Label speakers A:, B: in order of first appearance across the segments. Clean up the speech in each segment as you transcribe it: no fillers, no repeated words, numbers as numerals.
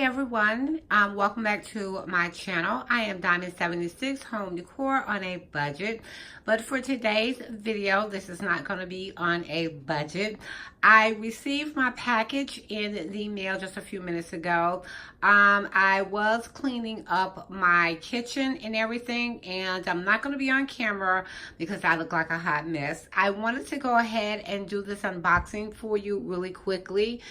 A: everyone, welcome back to my channel. I am Diamond76 Home Decor on a budget, but for today's video this is not going to be on a budget. I received my package in the mail just a few minutes ago. I was cleaning up my kitchen and everything, and I'm not going to be on camera because I look like a hot mess. I wanted to go ahead and do this unboxing for you really quickly.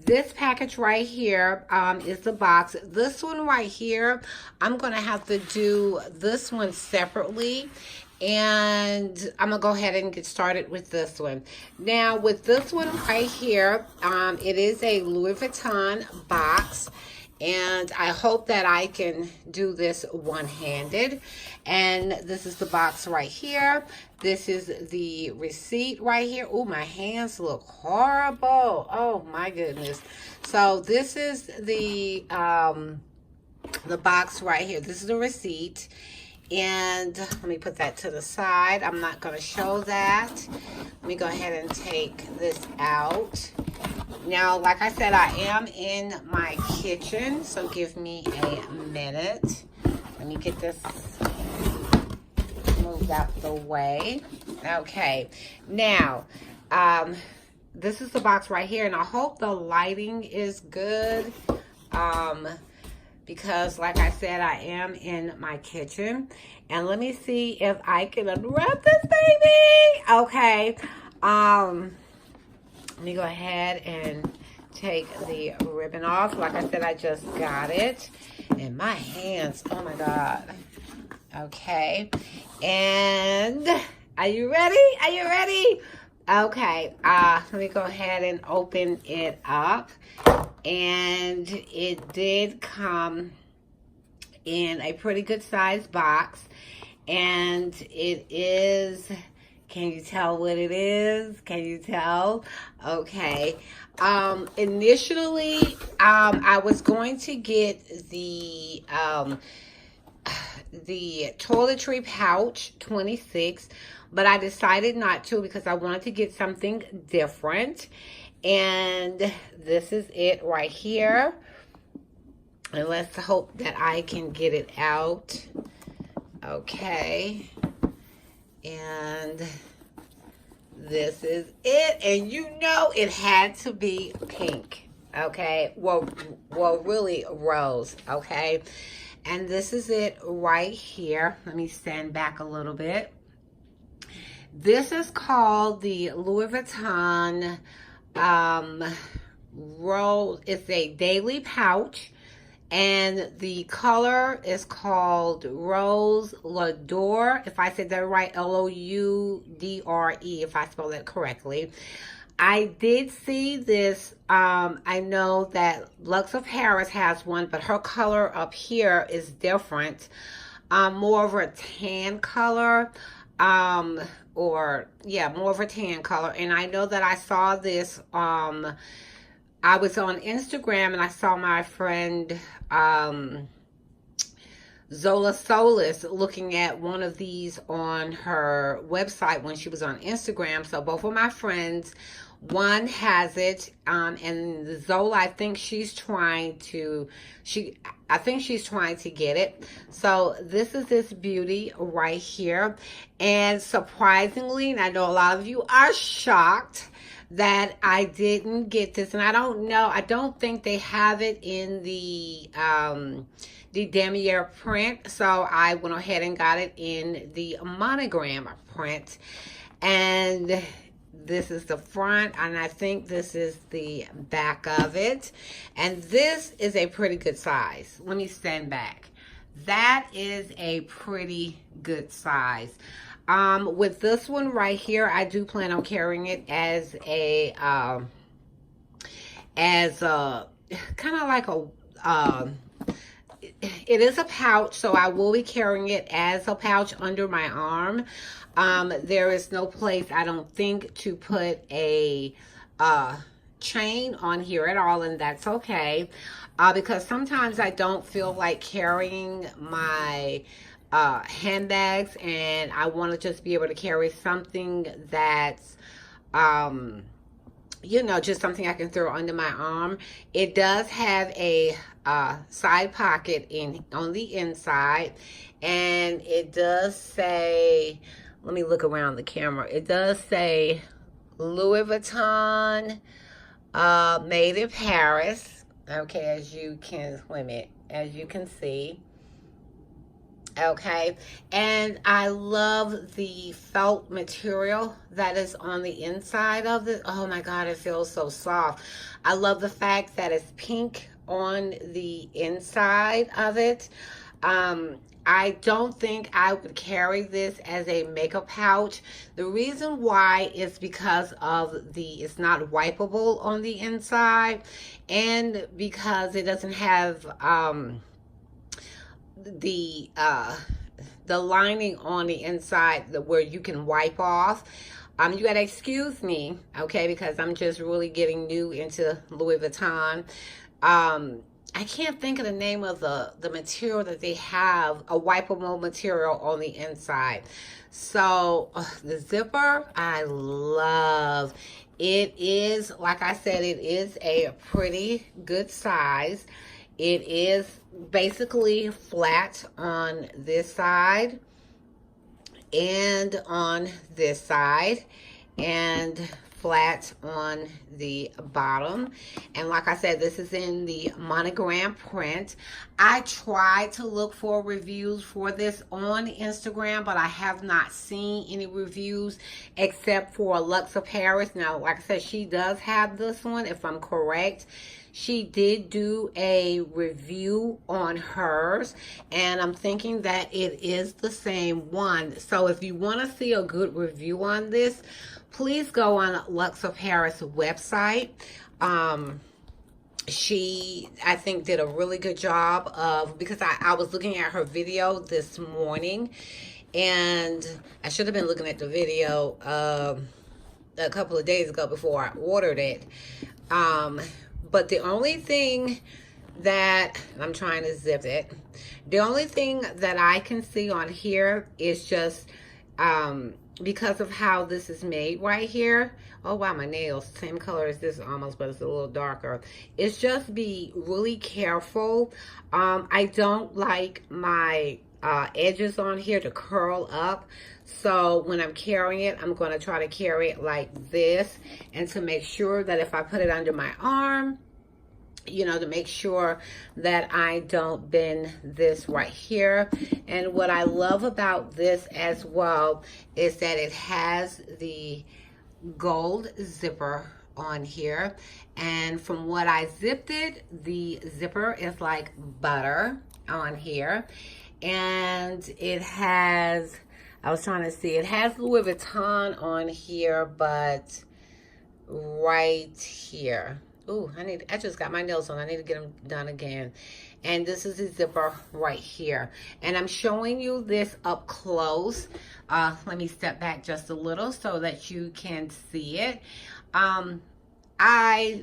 A: This package right here is the box. This one right here, I'm gonna have to do this one separately, and I'm gonna go ahead and get started with this one. Now with this one right here, it is a Louis Vuitton box, and I hope that I can do this one-handed. And this is the box right here. This is the receipt right here. Oh, my hands look horrible. Oh my goodness. So this is the box right here. This is the receipt. And let me put that to the side. I'm not going to show that. Let me go ahead and take this out. Now, like I said, I am in my kitchen, so give me a minute. Let me get this moved out the way. Okay, now, this is the box right here, and I hope the lighting is good, because like I said, I am in my kitchen. And let me see if I can unwrap this baby. Okay, let me go ahead and take the ribbon off. Like I said, I just got it. And my hands, oh my God. Okay. And are you ready? Are you ready? Okay. Let me go ahead and open it up. And it did come in a pretty good size box. And it is... Can you tell what it is? Can you tell? Okay. Initially, I was going to get the toiletry pouch 26, but I decided not to because I wanted to get something different. And this is it right here. And let's hope that I can get it out. Okay. And this is it, and you know it had to be pink. Okay, well really rose. Okay, and this is it right here. Let me stand back a little bit. This is called the Louis Vuitton Rose. It's a daily pouch. And the color is called Rose L'Adore. If I said that right, L-O-U-D-R-E, if I spell that correctly. I did see this. I know that Lux of Paris has one, but her color up here is different. More of a tan color. More of a tan color. And I know that I saw this I was on Instagram and I saw my friend Zola Solis looking at one of these on her website when she was on Instagram. So both of my friends, one has it, and Zola, I think she's trying to get it. So this is this beauty right here. And surprisingly, and I know a lot of you are shocked that I didn't get this, and I don't think they have it in the demier print, so I went ahead and got it in the monogram print. And this is the front, and I think this is the back of it, and this is a pretty good size. Let me stand back. That is a pretty good size. With this one right here, I do plan on carrying it as a kind of like a, it is a pouch, so I will be carrying it as a pouch under my arm. There is no place, I don't think, to put a chain on here at all, and that's okay. Because sometimes I don't feel like carrying my handbags, and I want to just be able to carry something that's you know, just something I can throw under my arm. It does have a side pocket on the inside, and it does say, let me look around the camera. It does say Louis Vuitton, made in Paris. Okay, as you can, wait a minute, as you can see. Okay, and I love the felt material that is on the inside of it. Oh my God, it feels so soft. I love the fact that it's pink on the inside of it. I don't think I would carry this as a makeup pouch. The reason why is because of it's not wipeable on the inside, and because it doesn't have the lining on the inside where you can wipe off. You gotta excuse me, okay, because I'm just really getting new into Louis Vuitton. I can't think of the name of the material that they have, a wipeable material on the inside. So the zipper, I love. It is, like I said, it is a pretty good size. It is basically flat on this side and on this side, and flat on the bottom. And like I said, this is in the monogram print. I tried to look for reviews for this on Instagram, but I have not seen any reviews except for Luxe of Paris. Now, like I said, she does have this one, if I'm correct. She did do a review on hers, and I'm thinking that it is the same one. So if you want to see a good review on this, please go on Luxe of Paris website. She, I think, did a really good job of, because I was looking at her video this morning, and I should have been looking at the video a couple of days ago before I ordered it. But the only thing that, I'm trying to zip it, the only thing that I can see on here is just, because of how this is made right here. Oh wow, my nails, same color as this almost, but it's a little darker. It's just be really careful. I don't like my edges on here to curl up. So when I'm carrying it, I'm going to try to carry it like this, and to make sure that if I put it under my arm, you know, to make sure that I don't bend this right here. And what I love about this as well is that it has the gold zipper on here. And from what I zipped it, the zipper is like butter on here. And it has, I was trying to see, it has Louis Vuitton on here, but right here. Ooh, I just got my nails on. I need to get them done again. And this is the zipper right here. And I'm showing you this up close. Let me step back just a little so that you can see it. I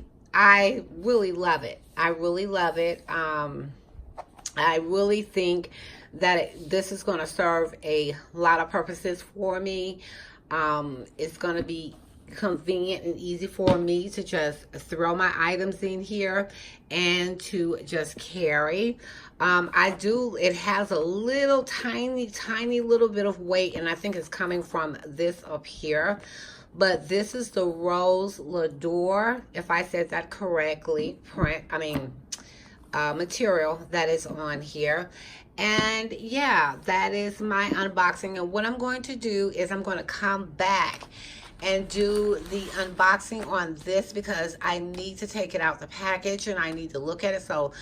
A: really love it. I really love it. I really think that this is going to serve a lot of purposes for me. It's going to be convenient and easy for me to just throw my items in here and to just carry. It has a little tiny little bit of weight, and I think it's coming from this up here. But this is the Rose L'Adore, if I said that correctly, material that is on here. And yeah, that is my unboxing. And what I'm going to do is I'm going to come back and do the unboxing on this, because I need to take it out the package and I need to look at it. So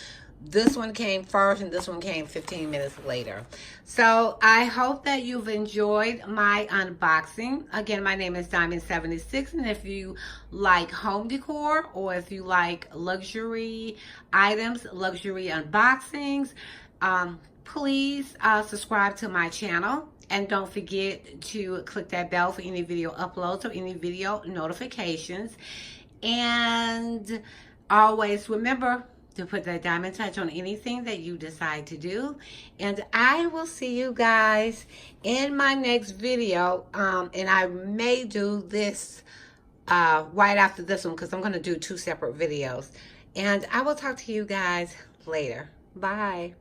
A: this one came first and this one came 15 minutes later. So I hope that you've enjoyed my unboxing. Again, my name is Diamond76, and if you like home decor, or if you like luxury items, luxury unboxings, please subscribe to my channel. And don't forget to click that bell for any video uploads or any video notifications. And always remember to put that diamond touch on anything that you decide to do. And I will see you guys in my next video. And I may do this right after this one because I'm going to do two separate videos. And I will talk to you guys later. Bye.